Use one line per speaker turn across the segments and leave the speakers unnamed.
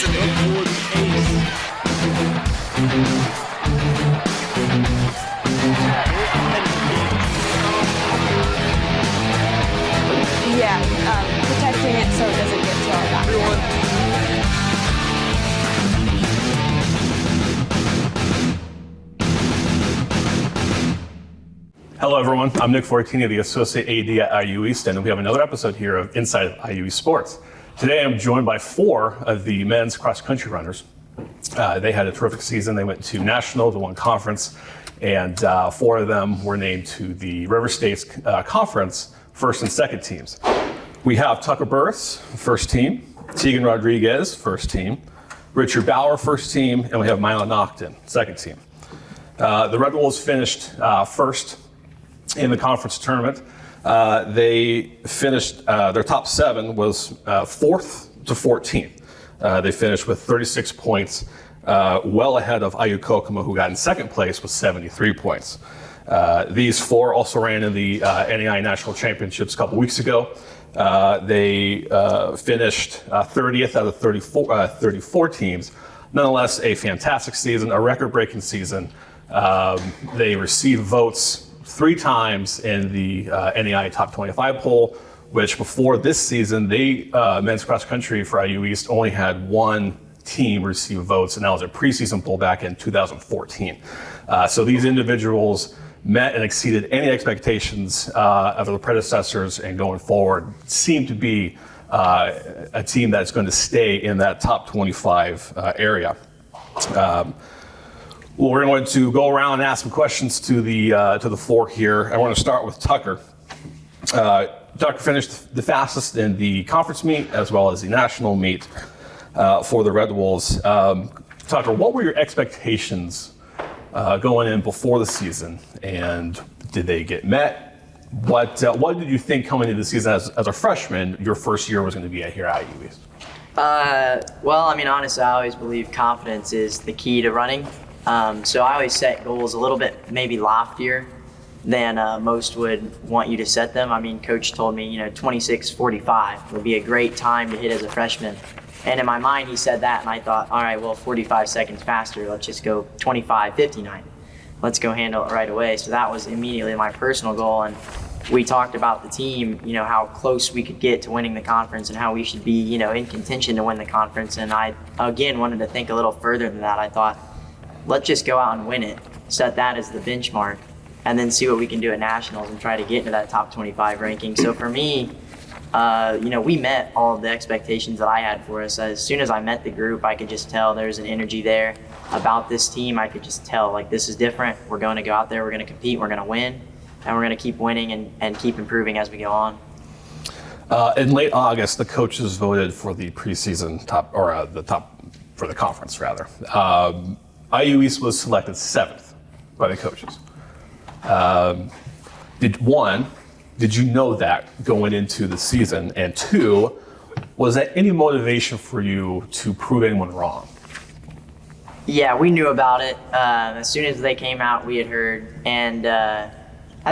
Protecting it so it doesn't get to our back.
Hello everyone, I'm Nick Fortini, the Associate AD at IU East, and we have another episode here of Inside of IU East Sports. Today I'm joined by 4 of the men's cross-country runners. They had a terrific season. They went to national, they won conference, and 4 of them were named to the River States Conference first and second teams. We have Tucker Burris, first team, Tegan Rodriguez, first team, Richard Bauer, first team, and we have Mila Nocton, second team. The Red Wolves finished first in the conference tournament. They finished, their top 7 was 4th to 14th. They finished with 36 points, well ahead of IU Kokomo, who got in second place with 73 points. These 4 also ran in the NAI National Championships a couple weeks ago. They finished 30th out of 34 teams. Nonetheless, a fantastic season, a record-breaking season. They received votes 3 times in the NAI Top 25 poll, which before this season, men's cross country for IU East only had 1 team receive votes, and that was a preseason poll back in 2014. So these individuals met and exceeded any expectations of their predecessors, and going forward seem to be a team that's going to stay in that top 25 area. Well, we're going to go around and ask some questions to the 4 here. I want to start with Tucker. Tucker finished the fastest in the conference meet as well as the national meet for the Red Wolves. Tucker, what were your expectations going in before the season, and did they get met? What did you think coming into the season as a freshman, your first year was going to be here at IU East?
Well, I mean, honestly, I always believe confidence is the key to running. So I always set goals a little bit maybe loftier than most would want you to set them. I mean, coach told me, 26:45 would be a great time to hit as a freshman. And in my mind, he said that, and I thought, all right, well, 45 seconds faster. Let's just go 25:59. Let's go handle it right away. So that was immediately my personal goal. And we talked about the team, how close we could get to winning the conference and how we should be, in contention to win the conference. And I, again, wanted to think a little further than that. I thought, let's just go out and win it, set that as the benchmark, and then see what we can do at nationals and try to get into that top 25 ranking. So for me, we met all of the expectations that I had for us. As soon as I met the group, I could just tell there's an energy there about this team. I could just tell, this is different. We're going to go out there, we're going to compete, we're going to win, and we're going to keep winning and keep improving as we go on.
In late August, the coaches voted for the preseason top for the conference, rather. IU East was selected 7th by the coaches. Did you know that going into the season? And 2, was that any motivation for you to prove anyone wrong?
Yeah, we knew about it. As soon as they came out, we had heard. And I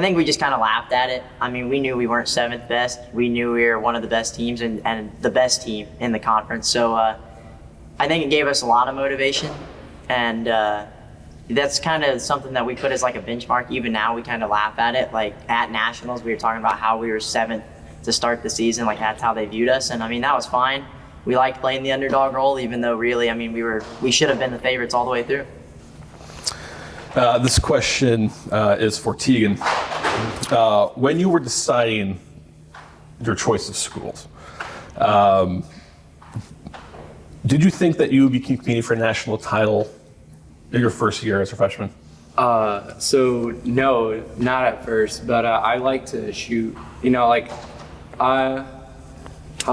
think we just kind of laughed at it. I mean, we knew we weren't 7th best. We knew we were one of the best teams and the best team in the conference. So I think it gave us a lot of motivation. And that's kind of something that we put as a benchmark. Even now, we kind of laugh at it. At nationals, we were talking about how we were 7th to start the season. That's how they viewed us. And I mean, that was fine. We liked playing the underdog role, even though really, I mean, we should have been the favorites all the way through.
This question is for Tegan. When you were deciding your choice of schools, did you think that you would be competing for a national title in your first year as a freshman?
So no, not at first, but I like to shoot. How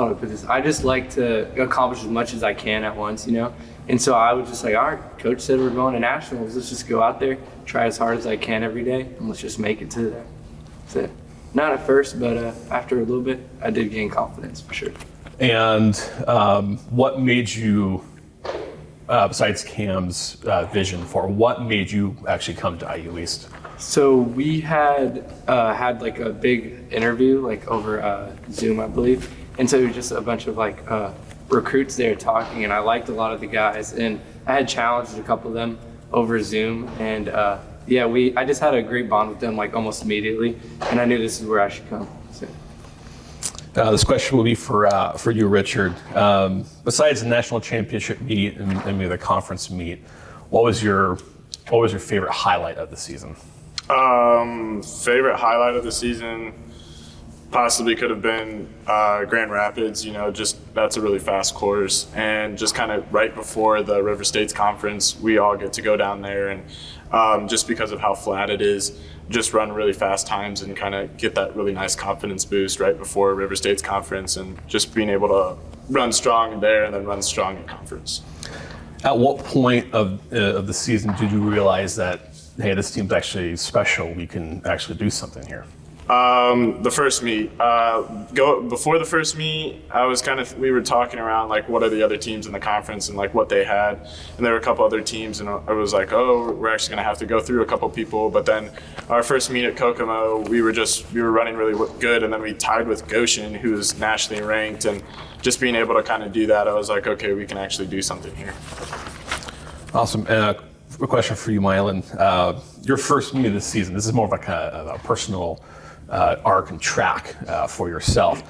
do I put this? I just like to accomplish as much as I can at once, And so I was just all right, coach said we're going to nationals. Let's just go out there, try as hard as I can every day, and let's just make it to there. That's it. Not at first, but after a little bit, I did gain confidence for sure.
And what made you, besides Cam's vision for, what made you actually come to IU East?
So we had like a big interview, over Zoom, I believe. And so it was just a bunch of recruits there talking, and I liked a lot of the guys, and I had challenged a couple of them over Zoom, and I just had a great bond with them like almost immediately, and I knew this is where I should come. So.
This question will be for you, Richard. Besides the national championship meet and maybe the conference meet, what was your favorite highlight of the season?
Favorite highlight of the season possibly could have been Grand Rapids. Just that's a really fast course, and just kind of right before the River States Conference, we all get to go down there, and just because of how flat it is, just run really fast times and kind of get that really nice confidence boost right before River States Conference, and just being able to run strong there and then run strong at conference.
At what point of the season did you realize that, hey, this team's actually special, we can actually do something here?
The first meet. Before the first meet, we were talking around like what are the other teams in the conference and like what they had, and there were a couple other teams, and I was like, oh, we're actually gonna have to go through a couple people. But then our first meet at Kokomo, we were running really good, and then we tied with Goshen, who is nationally ranked, and just being able to kind of do that, I was like, okay, we can actually do something here.
Awesome. A question for you, Mylan. Your first meet of the season. This is more of like a personal arc and track for yourself.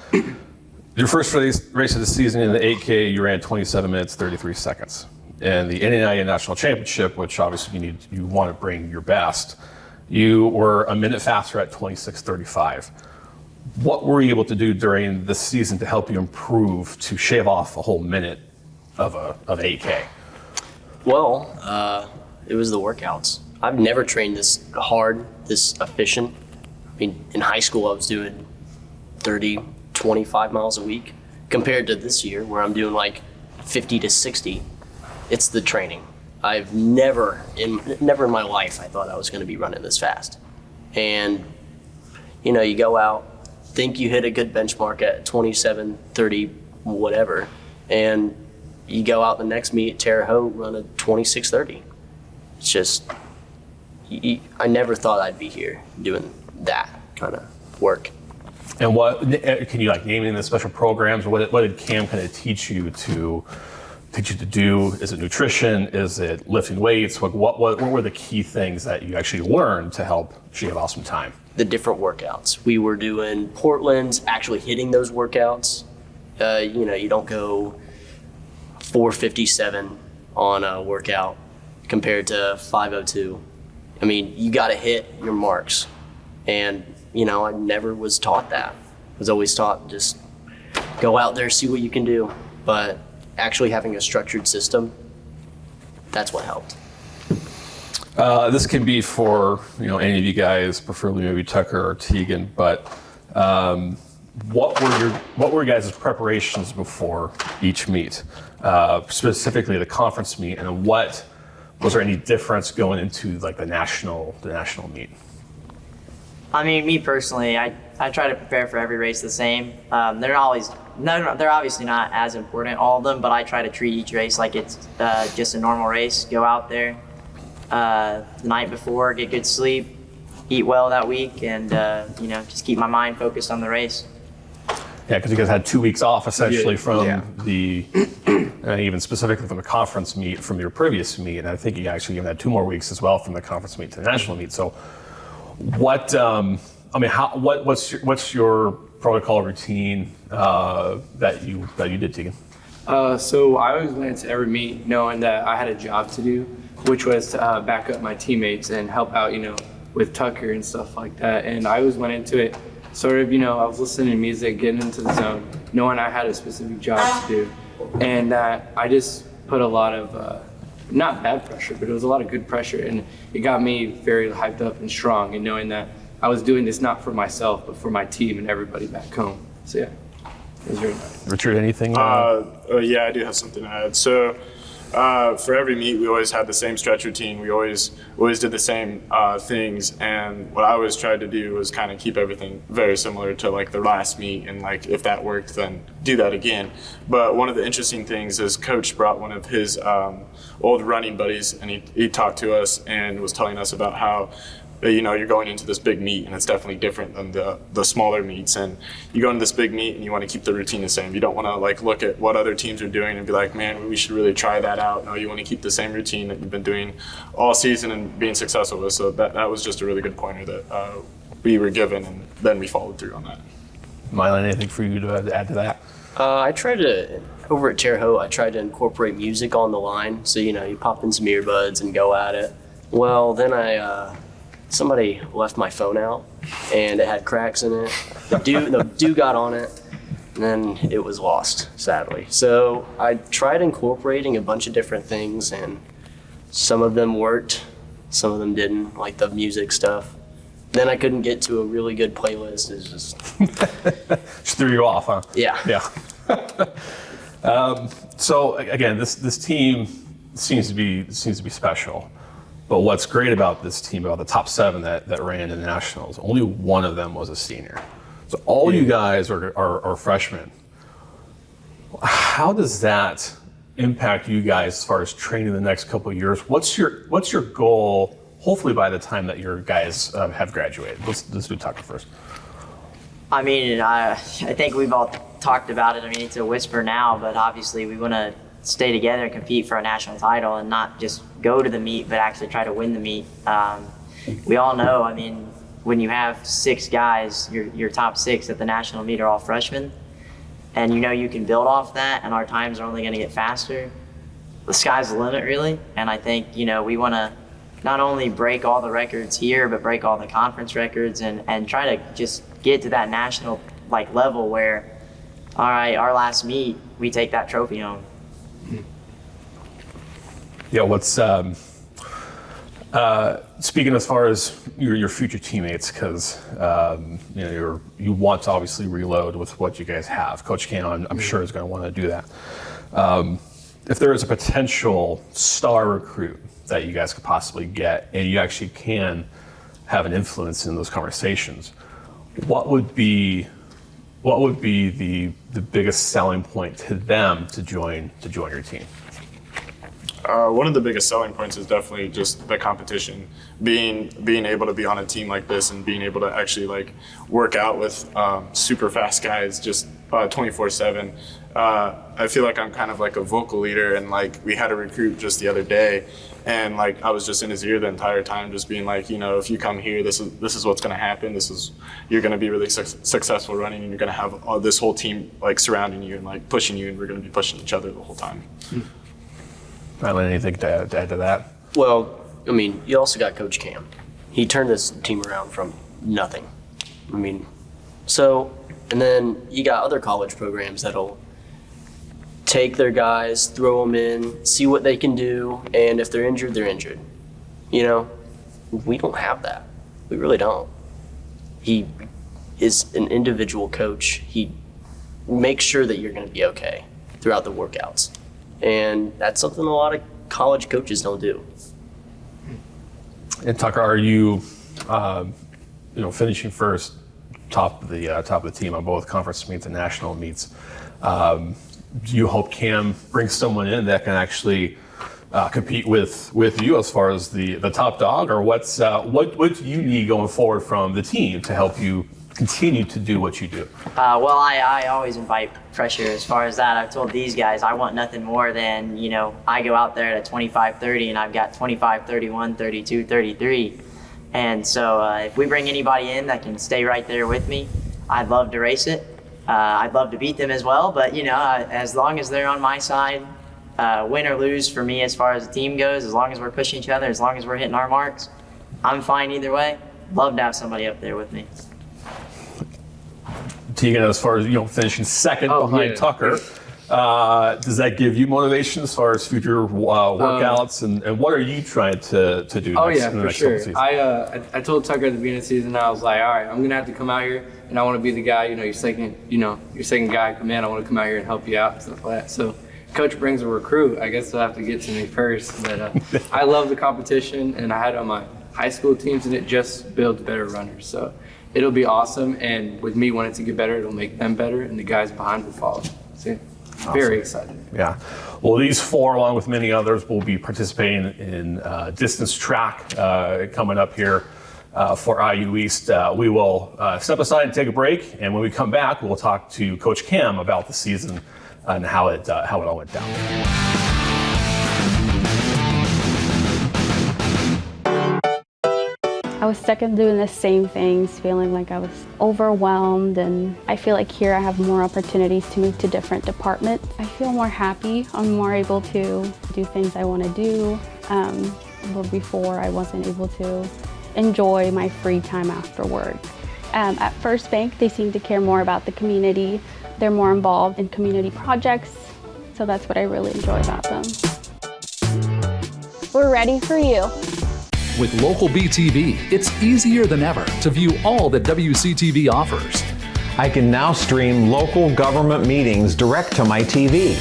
Your first race of the season in the 8K, you ran 27 minutes, 33 seconds. And the NAIA National Championship, which obviously you want to bring your best, you were a minute faster at 26:35. What were you able to do during the season to help you improve to shave off a whole minute of 8K?
Well, it was the workouts. I've never trained this hard, this efficient. I mean, in high school, I was doing 30, 25 miles a week compared to this year where I'm doing like 50 to 60. It's the training. I've never in my life, I thought I was going to be running this fast. And, you go out, think you hit a good benchmark at 27, 30, whatever, and you go out the next meet at Terre Haute, run a 26:30. It's just, I never thought I'd be here doing that kind of work.
And what can you name any of the special programs, or what did Cam kind of teach you to do? Is it nutrition? Is it lifting weights? What were the key things that you actually learned to help shave off some time?
The different workouts. We were doing Portland's, actually hitting those workouts. You don't go 4:57 on a workout compared to 5:02. I mean, you got to hit your marks. And, I never was taught that. I was always taught just go out there, see what you can do. But actually having a structured system, that's what helped.
This can be for, any of you guys, preferably maybe Tucker or Tegan, but what were your guys' preparations before each meet, specifically the conference meet, and was there any difference going into the national meet?
I mean, me personally, I try to prepare for every race the same. They're obviously not as important, all of them, but I try to treat each race like it's just a normal race. Go out there the night before, get good sleep, eat well that week, and just keep my mind focused on the race.
Yeah, because you guys had 2 weeks off essentially from the, even specifically from the conference meet from your previous meet, and I think you actually even had 2 more weeks as well from the conference meet to the national meet. So, what's your protocol routine that you did, Tegan?
So I always went into every meet knowing that I had a job to do, which was to back up my teammates and help out, with Tucker and stuff like that. And I always went into it sort of, I was listening to music, getting into the zone, knowing I had a specific job to do. And I just put a lot of, not bad pressure, but it was a lot of good pressure. And it got me very hyped up and strong, and knowing that I was doing this not for myself, but for my team and everybody back home. So yeah, it was very nice.
Richard, anything?
Yeah, I do have something to add. So for every meet, we always had the same stretch routine. We always did the same things, and what I always tried to do was kind of keep everything very similar to the last meet, and if that worked, then do that again. But one of the interesting things is Coach brought one of his old running buddies, and he talked to us and was telling us about how you know, you're going into this big meet, and it's definitely different than the smaller meets. And you go into this big meet, and you want to keep the routine the same. You don't want to like look at what other teams are doing and be like, man, we should really try that out. No, you want to keep the same routine that you've been doing all season and being successful with. So that was just a really good pointer that we were given, and then we followed through on that.
Mylon, anything for you to add to that?
I tried to, over at Terre Haute, I tried to incorporate music on the line. So, you know, you pop in some earbuds and go at it. Well, then somebody left my phone out and it had cracks in it. The dew got on it, and then it was lost, sadly. So I tried incorporating a bunch of different things, and some of them worked, some of them didn't, like the music stuff. Then I couldn't get to a really good playlist. It's just
Just threw you off, huh?
Yeah.
Yeah. So again, this team seems to be special. But what's great about this team, about the top 7 that ran in the nationals, only one of them was a senior. So all you guys are freshmen. How does that impact you guys as far as training the next couple of years? What's your goal? Hopefully by the time that your guys have graduated. Let's do Tucker first.
I mean, I think we've all talked about it. I mean, it's a whisper now, but obviously we want to stay together and compete for a national title and not just go to the meet, but actually try to win the meet. We all know, I mean, when you have 6 guys, your top 6 at the national meet are all freshmen, and you know you can build off that, and our times are only going to get faster. The sky's the limit, really, and I think, you know, we want to not only break all the records here, but break all the conference records and try to just get to that national like level where, all right, our last meet, we take that trophy home.
Yeah, what's speaking as far as your future teammates, because you know you want to obviously reload with what you guys have. Coach Cam, I'm sure, is going to want to do that. If there is a potential star recruit that you guys could possibly get, and you actually can have an influence in those conversations, what would be the biggest selling point to them to join your team?
One of the biggest selling points is definitely just the competition. Being able to be on a team like this and being able to actually like work out with super fast guys just 24/7. I feel like I'm kind of like a vocal leader, and like we had a recruit just the other day, and like I was just in his ear the entire time, just being like, you know, if you come here, this is what's going to happen. You're going to be really successful running, and you're going to have this whole team like surrounding you and like pushing you, and we're going to be pushing each other the whole time.
Rylan, anything to add to that?
Well, I mean, you also got Coach Cam. He turned this team around from nothing. I mean, so, and then you got other college programs that'll take their guys, throw them in, see what they can do, and if they're injured, they're injured. You know, we don't have that. We really don't. He is an individual coach. He makes sure that you're going to be okay throughout the workouts. And that's something a lot of college coaches don't do.
And Tucker, are you, finishing first, top of the team on both conference meets and national meets? Do you hope Cam brings someone in that can actually compete with you as far as the top dog, or what do you need going forward from the team to help you continue to do what you do?
Well, I always invite pressure as far as that. I've told these guys I want nothing more than, you know, I go out there at a 25-30 and I've got 25, 31, 32, 33. And so if we bring anybody in that can stay right there with me, I'd love to race it. I'd love to beat them as well, but, you know, as long as they're on my side, win or lose for me as far as the team goes, as long as we're pushing each other, as long as we're hitting our marks, I'm fine either way. Love to have somebody up there with me.
Tegan, as far as finishing second behind Tucker, does that give you motivation as far as future workouts, and what are you trying to do?
Oh
next,
yeah,
in the
for
next
sure.
couple seasons?
I told Tucker at the beginning of the season, I was like, all right, I'm gonna have to come out here, and I want to be the guy. Your second guy come in. I want to come out here and help you out and stuff like that. So, coach brings a recruit. I guess they'll have to get to me first. But I love the competition, and I had on my high school teams, and it just builds better runners. So. It'll be awesome, and with me wanting to get better, it'll make them better, and the guys behind will follow. So, very excited.
Yeah. Well, these 4, along with many others, will be participating in distance track coming up here for IU East. We will step aside and take a break, and when we come back, we'll talk to Coach Cam about the season and how it all went down.
I was stuck in doing the same things, feeling like I was overwhelmed, and I feel like here I have more opportunities to move to different departments. I feel more happy. I'm more able to do things I want to do, where before I wasn't able to enjoy my free time after work. At First Bank, they seem to care more about the community. They're more involved in community projects, so that's what I really enjoy about them. We're ready for you.
With local BTV, it's easier than ever to view all that WCTV offers.
I can now stream local government meetings direct to my TV.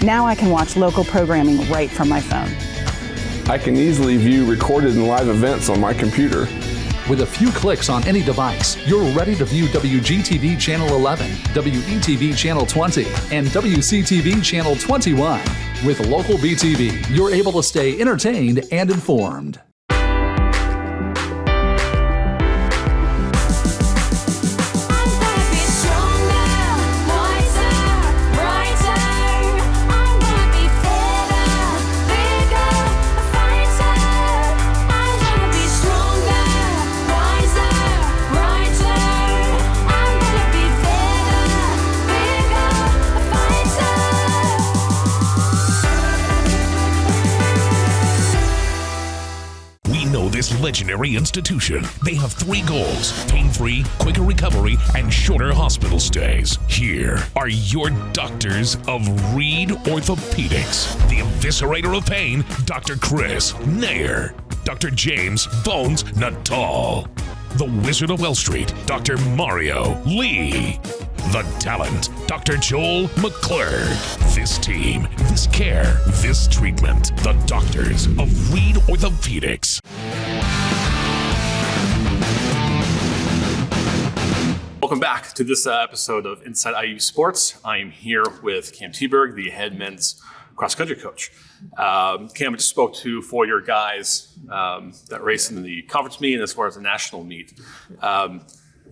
Now I can watch local programming right from my phone.
I can easily view recorded and live events on my computer.
With a few clicks on any device, you're ready to view WGTV Channel 11, WETV Channel 20, and WCTV Channel 21. With local BTV, you're able to stay entertained and informed.
This legendary institution. They have 3 goals: pain-free, quicker recovery, and shorter hospital stays. Here are your doctors of Reed Orthopedics. The eviscerator of pain, Dr. Chris Nair. Dr. James Bones Natal. The Wizard of Wall Street, Dr. Mario Lee. The talent, Dr. Joel McClurg. This team, this care, this treatment. The doctors of Reed Orthopedics.
Welcome back to this episode of Inside IU Sports. I am here with Cam Teberg, the head men's cross-country coach. Cam, I just spoke to 4 of your guys that raced in the conference meet and as far as the national meet.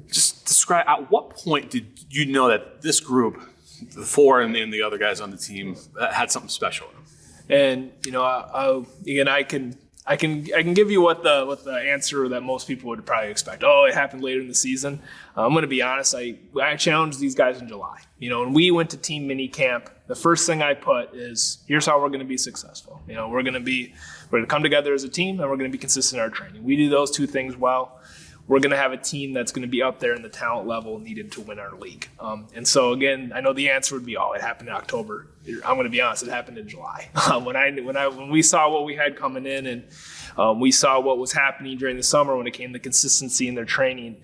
Just describe, at what point did you know that this group, the 4 and the other guys on the team, had something special in them?
And I can give you what the answer that most people would probably expect. Oh, it happened later in the season. I'm going to be honest. I challenged these guys in July. When we went to team mini camp, the first thing I put is, here's how we're going to be successful. We're going to come together as a team, and we're going to be consistent in our training. We do those 2 things well. We're going to have a team that's going to be up there in the talent level needed to win our league. And so again, I know the answer would be, oh, it happened in October. I'm going to be honest, it happened in July. When we saw what we had coming in, and we saw what was happening during the summer when it came to consistency in their training,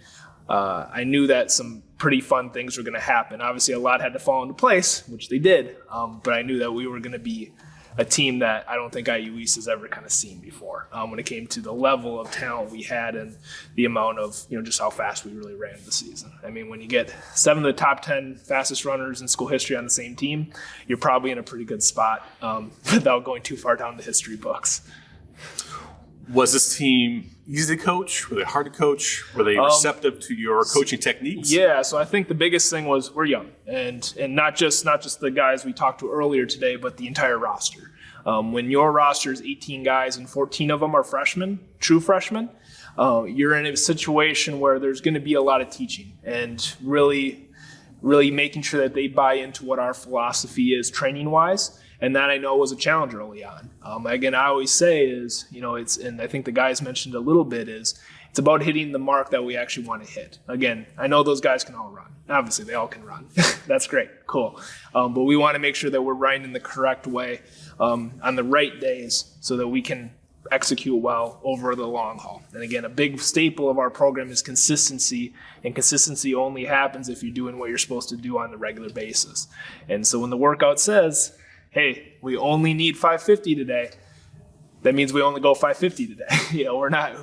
I knew that some pretty fun things were going to happen. Obviously, a lot had to fall into place, which they did. But I knew that we were going to be a team that I don't think IU East has ever kind of seen before when it came to the level of talent we had and the amount of, just how fast we really ran the season. I mean, when you get 7 of the top 10 fastest runners in school history on the same team, you're probably in a pretty good spot without going too far down the history books.
Was this team easy to coach? Were they hard to coach? Were they receptive to your coaching techniques?
Yeah, so I think the biggest thing was we're young, and not just the guys we talked to earlier today, but the entire roster. When your roster is 18 guys and 14 of them are freshmen, true freshmen, you're in a situation where there's going to be a lot of teaching and really making sure that they buy into what our philosophy is training-wise. And that I know was a challenge early on. Again, I always say is, and I think the guys mentioned a little bit, is it's about hitting the mark that we actually want to hit. Again, I know those guys can all run. Obviously, they all can run. That's great, cool. But we want to make sure that we're running in the correct way on the right days so that we can execute well over the long haul. And again, a big staple of our program is consistency, and consistency only happens if you're doing what you're supposed to do on a regular basis. And so when the workout says, hey, we only need 550 today, that means we only go 550 today.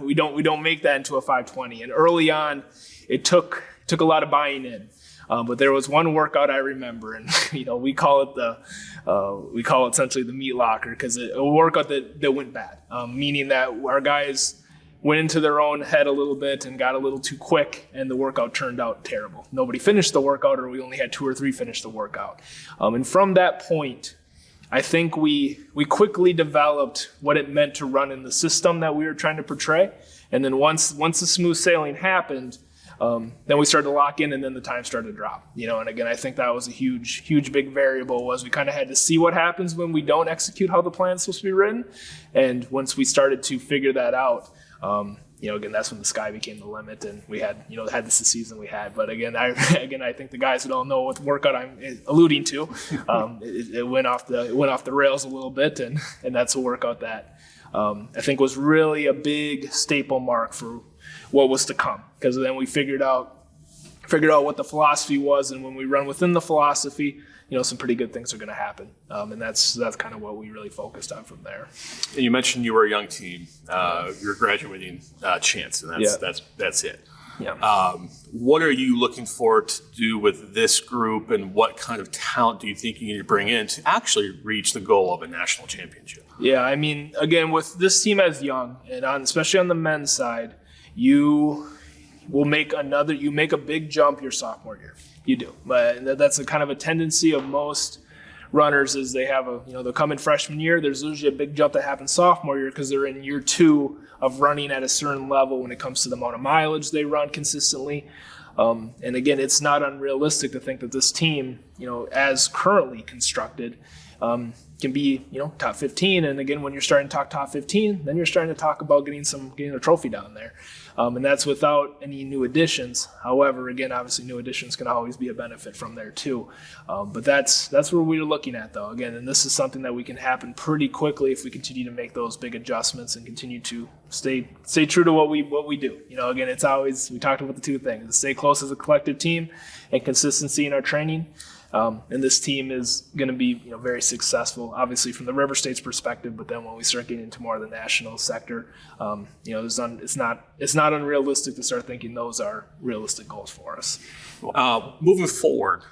We don't make that into a 520. And early on, it took a lot of buying in. But there was one workout I remember, and we call it essentially the meat locker, because a workout that went bad, meaning that our guys, went into their own head a little bit and got a little too quick, and the workout turned out terrible. Nobody finished the workout, or we only had 2 or 3 finish the workout. And from that point, I think we quickly developed what it meant to run in the system that we were trying to portray. And then once the smooth sailing happened, then we started to lock in, and then the time started to drop. And again, I think that was a huge big variable. Was we kind of had to see what happens when we don't execute how the plan's supposed to be written. And once we started to figure that out, again, that's when the sky became the limit, and we had the season we had. But again, I think the guys that all know what workout I'm alluding to, it went off the rails a little bit, and that's a workout that I think was really a big staple mark for what was to come, because then we figured out what the philosophy was, and when we run within the philosophy, some pretty good things are going to happen, and that's kind of what we really focused on from there.
And you mentioned you were a young team. You're graduating chance, and that's it.
Yeah.
What are you looking forward to do with this group, and what kind of talent do you think you need to bring in to actually reach the goal of a national championship?
Yeah, I mean, again, with this team as young, and especially on the men's side, you make a big jump your sophomore year. You do, but that's a kind of a tendency of most runners is they have they'll come in freshman year. There's usually a big jump that happens sophomore year because they're in year 2 of running at a certain level when it comes to the amount of mileage they run consistently. And again, it's not unrealistic to think that this team, as currently constructed, can be, top 15. And again, when you're starting to talk top 15, then you're starting to talk about getting a trophy down there. And that's without any new additions. However, again, obviously new additions can always be a benefit from there too. But that's where we're looking at though. Again, and this is something that we can happen pretty quickly if we continue to make those big adjustments and continue to stay true to what we do. Again, it's always, we talked about the 2 things: stay close as a collective team and consistency in our training. And this team is going to be, very successful, obviously from the River State's perspective. But then when we start getting into more of the national sector, it's not unrealistic to start thinking those are realistic goals for us.
Moving forward,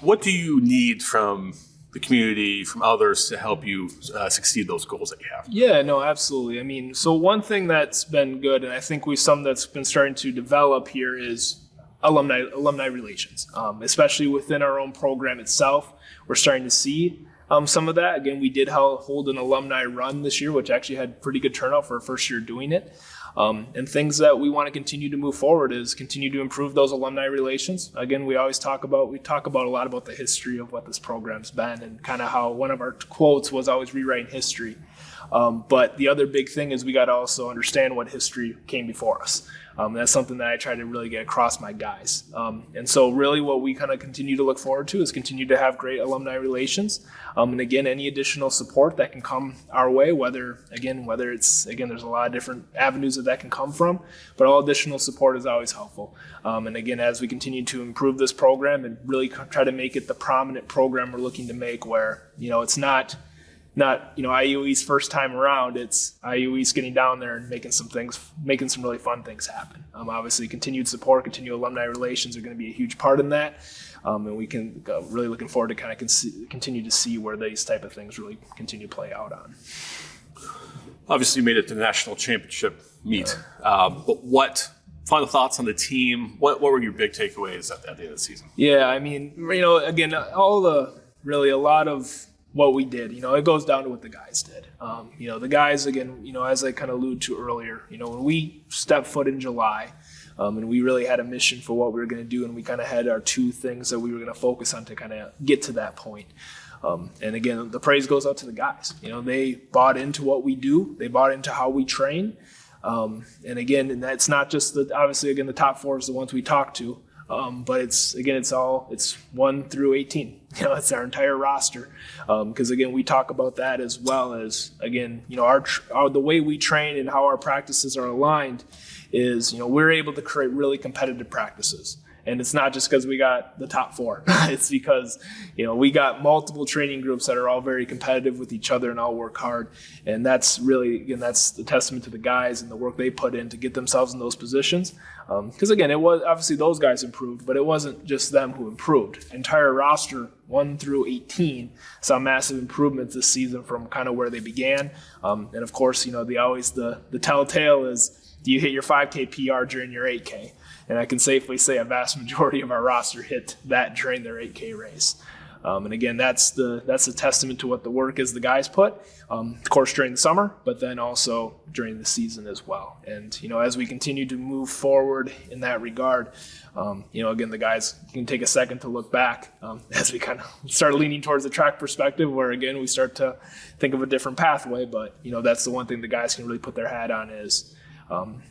what do you need from the community, from others, to help you succeed those goals that you have?
Yeah, no, absolutely. I mean, so one thing that's been good, and I think that's been starting to develop here, is alumni relations, especially within our own program itself. We're starting to see some of that. Again, we did hold an alumni run this year, which actually had pretty good turnout for a first year doing it. And things that we want to continue to move forward is continue to improve those alumni relations. Again, we talk about a lot about the history of what this program's been, and kind of how one of our quotes was always rewriting history. But the other big thing is we got to also understand what history came before us. That's something that I try to really get across my guys. And so really what we kind of continue to look forward to is continue to have great alumni relations. And again, any additional support that can come our way, whether it's there's a lot of different avenues that can come from, but all additional support is always helpful. And again, as we continue to improve this program and really try to make it the prominent program we're looking to make, where, it's not IU East first time around, it's IU East getting down there and making some really fun things happen. Obviously, continued support, continued alumni relations are going to be a huge part in that. And we can really looking forward to kind of continue to see where these type of things really continue to play out on.
Obviously, you made it to the national championship meet. But what final thoughts on the team? What were your big takeaways at the end of the season?
Yeah, I mean, again, a lot of what we did, it goes down to what the guys did. The guys, again, as I kind of alluded to earlier, when we stepped foot in July, and we really had a mission for what we were going to do, and we kind of had our 2 things that we were going to focus on to kind of get to that point. And again, the praise goes out to the guys. They bought into what we do. They bought into how we train. And again, and that's not just obviously, again, the top 4 is the ones we talked to. But it's 1 through 18. It's our entire roster. Because again, we talk about that as well as, again, the way we train and how our practices are aligned is, we're able to create really competitive practices. And it's not just because we got the top 4. It's because, we got multiple training groups that are all very competitive with each other and all work hard. And that's really, again, that's the testament to the guys and the work they put in to get themselves in those positions. Because again, it was obviously those guys improved, but it wasn't just them who improved. The entire roster 1 through 18 saw massive improvements this season from kind of where they began. And of course, you know, the telltale is, do you hit your 5K PR during your 8K? And I can safely say a vast majority of our roster hit that during their 8K race. And again, that's a testament to what the work is the guys put, of course, during the summer, but then also during the season as well. And, you know, as we continue to move forward in that regard, you know, again, the guys can take a second to look back as we kind of start leaning towards the track perspective, where, again, we start to think of a different pathway. But, you know, that's the one thing the guys can really put their hat on is,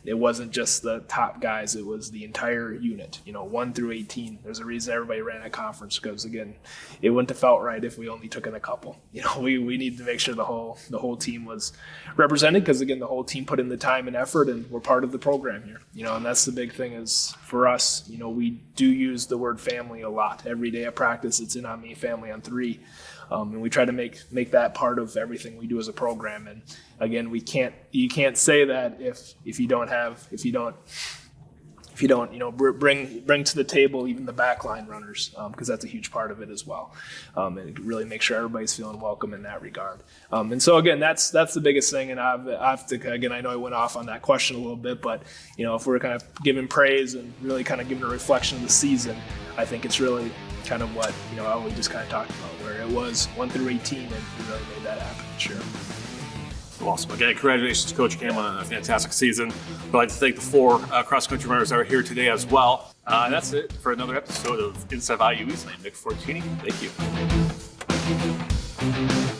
it wasn't just the top guys, it was the entire unit, you know, 1 through 18. There's a reason everybody ran a conference, because, again, it wouldn't have felt right if we only took in a couple. You know, we need to make sure the whole team was represented, because, again, the whole team put in the time and effort, and we're part of the program here, you know, and that's the big thing is for us, you know, we do use the word family a lot. Every day at practice, it's in on me, family on 3. And we try to make that part of everything we do as a program. And again, you can't say that if you don't you know, bring to the table even the backline runners, because that's a huge part of it as well. And really make sure everybody's feeling welcome in that regard. And so again, that's the biggest thing. And I've to, again, I know I went off on that question a little bit, but you know, if we're kind of giving praise and really kind of giving a reflection of the season, I think it's really kind of what, you know, we just kind of talked about, where it was 1 through 18 and we really made that happen. Sure.
Awesome. Again, congratulations to Coach Cam on a fantastic season. I'd like to thank the 4 cross-country runners that are here today as well. And that's it for another episode of Inside IU East. I'm Nick Fortini. Thank you.